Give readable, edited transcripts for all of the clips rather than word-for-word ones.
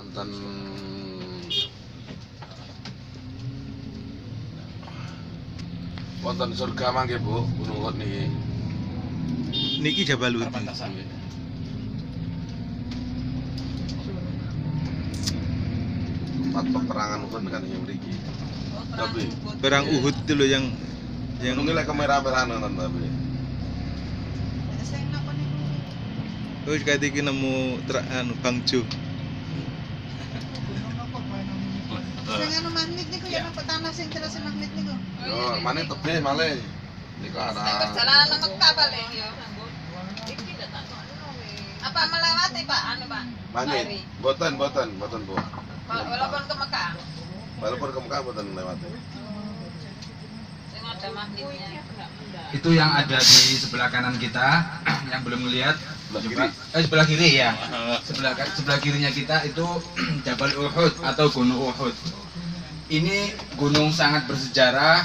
Wonten wonten surga mangke Bu, Gunung Uhud niki. Niki Jabal Uhud. Tempat peperangan Uhud kan yang mriki. Tapi Perang Uhud itu loh yang nunggu lek kamera-kamera nonton tapi. wis kayak iki nemu Bang Jo. Sing anu magnet niku ya nang tanah sing terus magnet niku. Yo, mane tebih malih. Niku Nang ana. perjalanan nang Mekah balik yo. Iki ndak tak apa melewati Pak anu Pak? Mane, boten Bu. Walaupun ke Mekah. Walaupun ke Mekah boten lewati. Sing ada magnetnya. Itu yang ada di sebelah kanan kita yang belum melihat Sebelah kiri. sebelah kiri ya. Sebelah kirinya kita itu Jabal Uhud atau Gunung Uhud. Ini gunung sangat bersejarah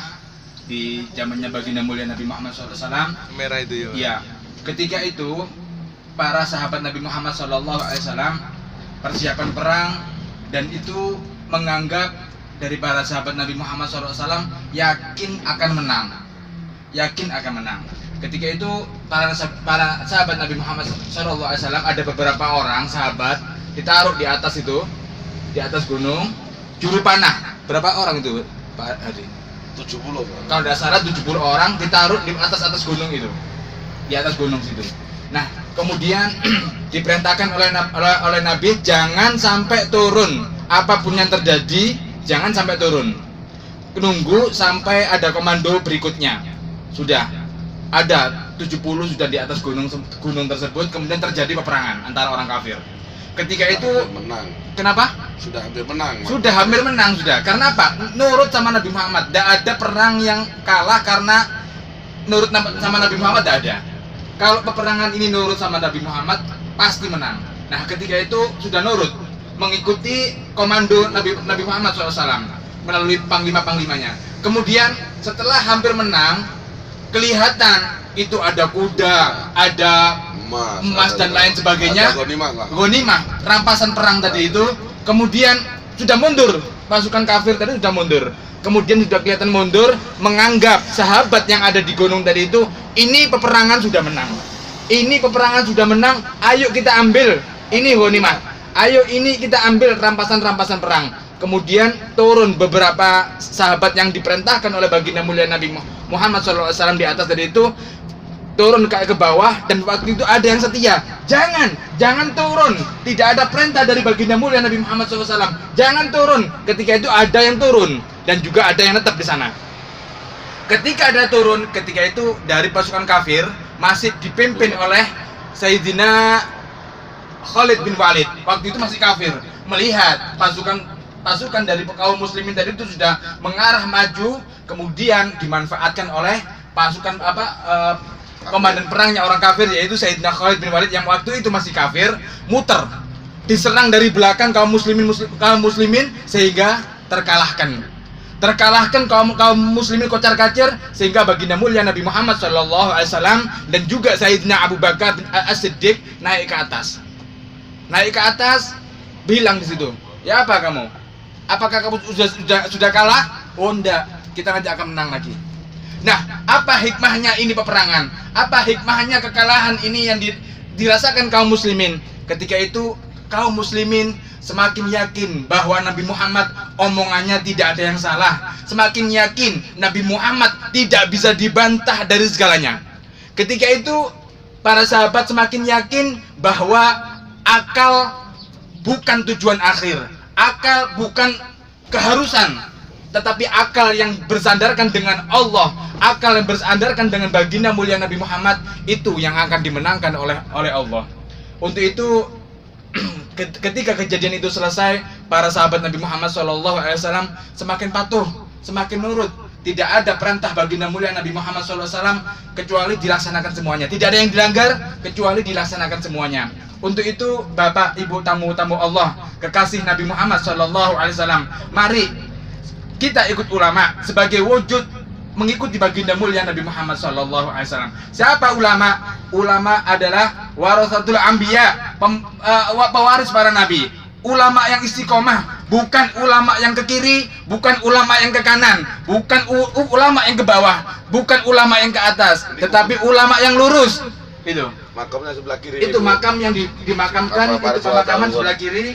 di zamannya baginda mulia Nabi Muhammad SAW. Merah itu ya. Ya, ketika itu para sahabat Nabi Muhammad SAW persiapan perang dan itu menganggap dari para sahabat Nabi Muhammad SAW yakin akan menang. Ketika itu para sahabat Nabi Muhammad SAW ada beberapa orang sahabat ditaruh di atas itu, di atas gunung juru panah. Berapa orang itu Pak Hadi? 70. Kalau tidak salah 70 orang ditaruh di atas gunung itu, di atas gunung situ. Nah kemudian diperintahkan oleh Nabi jangan sampai turun, apapun yang terjadi jangan sampai turun, nunggu sampai ada komando berikutnya. Sudah ada 70 sudah di atas gunung tersebut, kemudian terjadi peperangan antara orang kafir. Ketika itu menang. kenapa? Sudah hampir menang. Sudah hampir menang sudah. Karena apa? Nurut sama Nabi Muhammad. Tidak ada perang yang kalah karena nurut sama Nabi Muhammad, tidak ada. Kalau peperangan ini nurut sama Nabi Muhammad pasti menang. Nah ketika itu sudah nurut, mengikuti komando Nabi Muhammad SAW melalui panglima-panglimanya. Kemudian setelah hampir menang, kelihatan itu ada kuda, ada emas dan lain sebagainya. Ghanimah, rampasan perang tadi itu. Kemudian sudah mundur, pasukan kafir tadi sudah mundur. Kemudian sudah kelihatan mundur, menganggap sahabat yang ada di gunung tadi itu, ini peperangan sudah menang. Ini peperangan sudah menang, ayo kita ambil. Ini ghanimah. Ayo ini kita ambil rampasan-rampasan perang. Kemudian turun beberapa sahabat yang diperintahkan oleh baginda mulia Nabi Muhammad SAW di atas tadi itu, turun ke bawah, dan waktu itu ada yang setia. Jangan turun. Tidak ada perintah dari baginda mulia Nabi Muhammad SAW. Jangan turun. Ketika itu ada yang turun dan juga ada yang tetap di sana. Ketika ada turun, ketika itu dari pasukan kafir masih dipimpin oleh Sayyidina Khalid bin Walid. Waktu itu masih kafir, melihat pasukan dari kaum muslimin tadi itu sudah mengarah maju, kemudian dimanfaatkan oleh pasukan komandan perangnya orang kafir, yaitu Sayyidina Khalid bin Walid yang waktu itu masih kafir, muter, diserang dari belakang kaum muslimin sehingga terkalahkan kaum muslimin kocar-kacir, sehingga baginda mulia Nabi Muhammad SAW dan juga Sayyidina Abu Bakar bin As-Siddiq naik ke atas, bilang di situ, ya apa kamu? Apakah kamu sudah kalah? Oh enggak, kita nanti akan menang lagi. Nah, apa hikmahnya ini peperangan? Apa hikmahnya kekalahan ini yang dirasakan kaum muslimin? Ketika itu kaum muslimin semakin yakin bahwa Nabi Muhammad omongannya tidak ada yang salah. Semakin yakin Nabi Muhammad tidak bisa dibantah dari segalanya. Ketika itu para sahabat semakin yakin bahwa akal bukan tujuan akhir. Akal bukan keharusan, tetapi akal yang bersandarkan dengan Allah, akal yang bersandarkan dengan baginda mulia Nabi Muhammad, itu yang akan dimenangkan oleh Allah. Untuk itu ketika kejadian itu selesai, para sahabat Nabi Muhammad SAW semakin patuh, semakin nurut. Tidak ada perintah baginda mulia Nabi Muhammad SAW kecuali dilaksanakan semuanya. Tidak ada yang dilanggar kecuali dilaksanakan semuanya. Untuk itu Bapak Ibu tamu-tamu Allah, kekasih Nabi Muhammad SAW, mari kita ikut ulama sebagai wujud mengikuti baginda mulia Nabi Muhammad SAW. Siapa ulama? Ulama adalah warasatul anbiya, pewaris para nabi. ulama yang istiqomah, bukan ulama yang ke kiri, bukan ulama yang ke kanan, bukan ulama yang ke bawah, bukan ulama yang ke atas, tetapi ulama yang lurus. Itu. Makamnya sebelah kiri. Itu makam yang dimakamkan, Apa, itu pemakaman Rasulullah. sebelah kiri,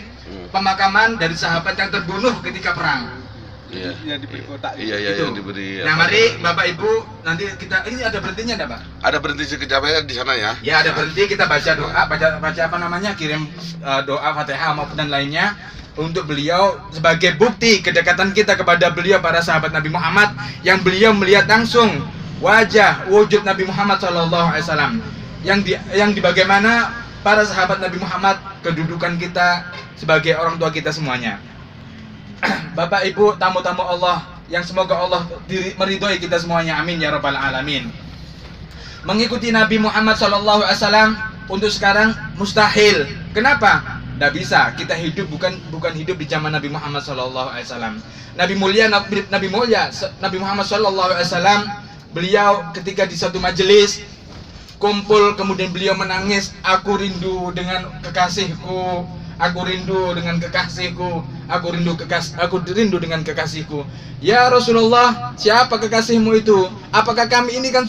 pemakaman dari sahabat yang terbunuh ketika perang. Iya. Yang diberi kotak. Iya, gitu. yang diberi. Nah, mari Bapak Ibu, nanti kita ini ada berhentinya enggak, Pak? Ada berhenti sekejap ya di sana ya. Ya, ada berhenti, kita baca doa, baca apa namanya? Kirim doa Fatihah maupun dan lainnya untuk beliau sebagai bukti kedekatan kita kepada beliau, para sahabat Nabi Muhammad, yang beliau melihat langsung wujud Nabi Muhammad SAW, yang di bagaimana para sahabat Nabi Muhammad, kedudukan kita sebagai orang tua kita semuanya. Bapak Ibu, tamu-tamu Allah yang semoga Allah meridhoi kita semuanya, amin ya rabbal alamin. Mengikuti Nabi Muhammad SAW untuk sekarang mustahil. Kenapa? Tidak bisa. Kita hidup bukan hidup di zaman Nabi Muhammad SAW. Nabi Muhammad SAW, beliau ketika di suatu majelis kumpul, kemudian beliau menangis, aku rindu dengan kekasihku, aku rindu dengan kekasihku, aku rindu dengan kekasihku. Ya Rasulullah, siapa kekasihmu itu? Apakah kami ini kan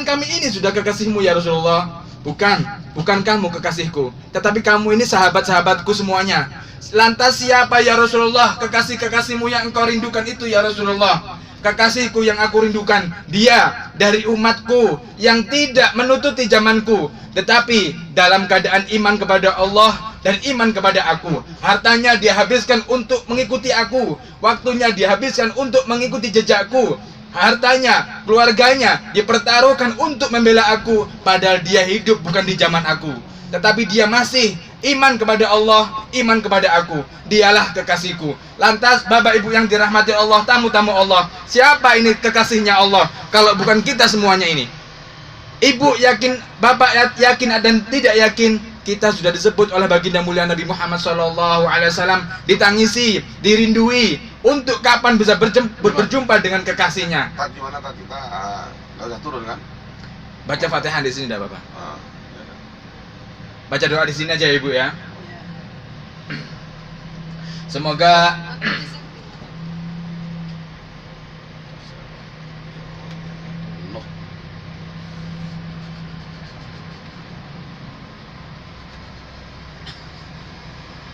kami ini sudah kekasihmu ya Rasulullah? Bukan kamu kekasihku, tetapi kamu ini sahabat-sahabatku semuanya. Lantas siapa ya Rasulullah kekasih-kekasihmu yang engkau rindukan itu ya Rasulullah? Kekasihku yang aku rindukan, dia dari umatku yang tidak menututi zamanku, tetapi dalam keadaan iman kepada Allah dan iman kepada aku. Hartanya dia habiskan untuk mengikuti aku, waktunya dia habiskan untuk mengikuti jejakku, hartanya, keluarganya dipertaruhkan untuk membela aku, padahal dia hidup bukan di zaman aku, tetapi dia masih iman kepada Allah, iman kepada aku. Dialah kekasihku. Lantas Bapak Ibu yang dirahmati Allah, tamu-tamu Allah, siapa ini kekasihnya Allah kalau bukan kita semuanya ini? Ibu yakin, Bapak yakin dan tidak yakin, kita sudah disebut oleh baginda mulia Nabi Muhammad SAW, ditangisi, dirindui. Untuk kapan bisa berjumpa dengan kekasihnya? Tak gimana tak kita? Nggak usah turun kan? Baca Fatihah di sini dah Bapak. Ah, Baca doa di sini aja ya Ibu ya. Semoga Noh.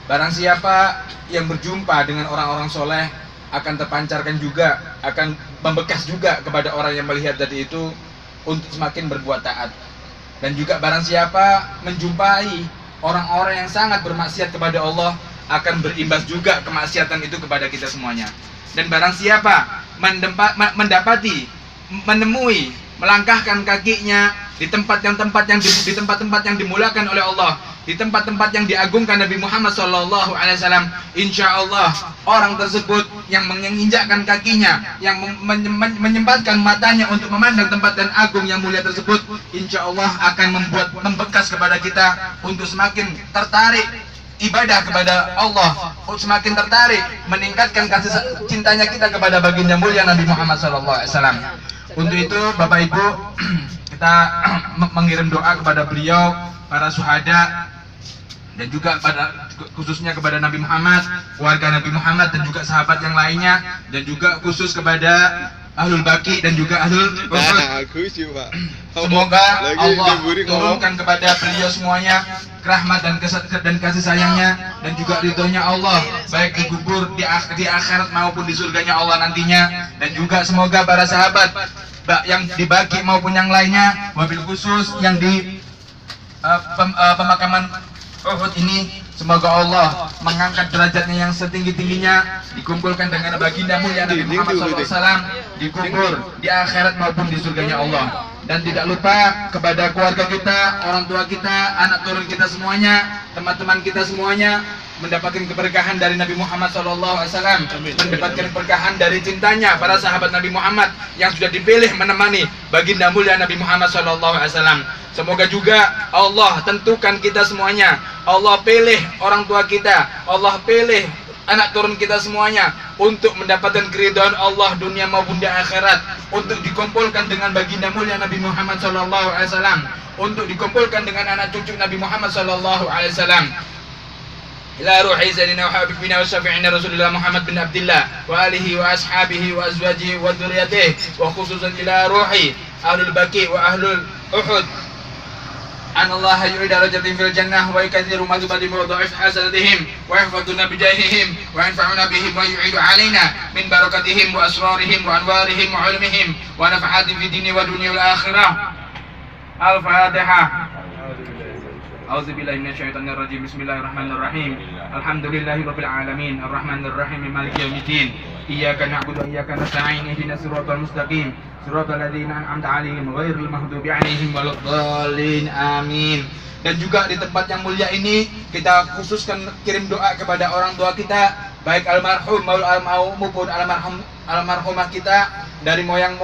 barang siapa yang berjumpa dengan orang-orang soleh akan terpancarkan juga, akan membekas juga kepada orang yang melihat tadi itu untuk semakin berbuat taat. Dan juga barang siapa menjumpai orang-orang yang sangat bermaksiat kepada Allah, akan berimbas juga kemaksiatan itu kepada kita semuanya. Dan barang siapa mendapati, menemui, melangkahkan kakinya di tempat-tempat yang dimulakan oleh Allah, di tempat-tempat yang diagungkan Nabi Muhammad SAW, insya Allah orang tersebut yang menginjakkan kakinya, yang menyempatkan matanya untuk memandang tempat dan agung yang mulia tersebut, insya Allah akan membekas kepada kita untuk semakin tertarik ibadah kepada Allah, semakin tertarik meningkatkan kasih cintanya kita kepada baginda mulia Nabi Muhammad SAW. Untuk itu Bapak Ibu, kita mengirim doa kepada beliau, para syuhada, dan juga khususnya kepada Nabi Muhammad, warga Nabi Muhammad, dan juga sahabat yang lainnya, dan juga khusus kepada Ahlul Baqi dan juga Ahlul Uhud. Semoga Allah turunkan kepada beliau semuanya rahmat dan kasih sayangnya, dan juga ridhonya Allah, baik di kubur, di akhirat maupun di surganya Allah nantinya. Dan juga semoga para sahabat yang dibagi maupun yang lainnya, wabil khusus yang di pemakaman Uhud ini, semoga Allah mengangkat derajatnya yang setinggi-tingginya, dikumpulkan dengan baginda mulia Nabi Muhammad SAW, dikubur di akhirat maupun di surganya Allah. Dan tidak lupa kepada keluarga kita, orang tua kita, anak turun kita semuanya, teman-teman kita semuanya, mendapatkan keberkahan dari Nabi Muhammad SAW, mendapatkan keberkahan dari cintanya para sahabat Nabi Muhammad yang sudah dipilih menemani baginda mulia Nabi Muhammad SAW. Semoga juga Allah tentukan kita semuanya, Allah pilih orang tua kita, Allah pilih anak turun kita semuanya untuk mendapatkan keridhaan Allah dunia maupun di akhirat, untuk dikumpulkan dengan baginda mulia Nabi Muhammad SAW, untuk dikumpulkan dengan anak cucu Nabi Muhammad SAW. إلى روح سيدنا وحبيبنا وشفيعنا رسول الله محمد بن عبد الله وآله وأصحابه وأزواجه وذريته وخصوصا إلى روح أهل البكي وأهل الأحد أن الله يعيد درجتهم في الجنة ويكثر مثوبتهم ويضاعف حسناتهم ويحفظنا بجاههم وينفعنا بهم ويعيد علينا من بركتهم وأسرارهم وأنوارهم وعلمهم ونفحاتهم في الدين والدنيا والآخرة. الفاتحة. أعوذ بالله من الشيطان الرجيم. بسم الله الرحمن الرحيم. الحمد لله رب العالمين الرحمن الرحيم مالك يوم الدين إياك نعبد وإياك نستعين اهدنا الصراط المستقيم صراط الذين أنعمت عليهم غيرil maghdubi alaihim waladdallin. Amin. Dan juga di tempat yang mulia ini kita khususkan kirim doa kepada orang tua kita, baik almarhum maupun almarhumah kita dari moyang-moyang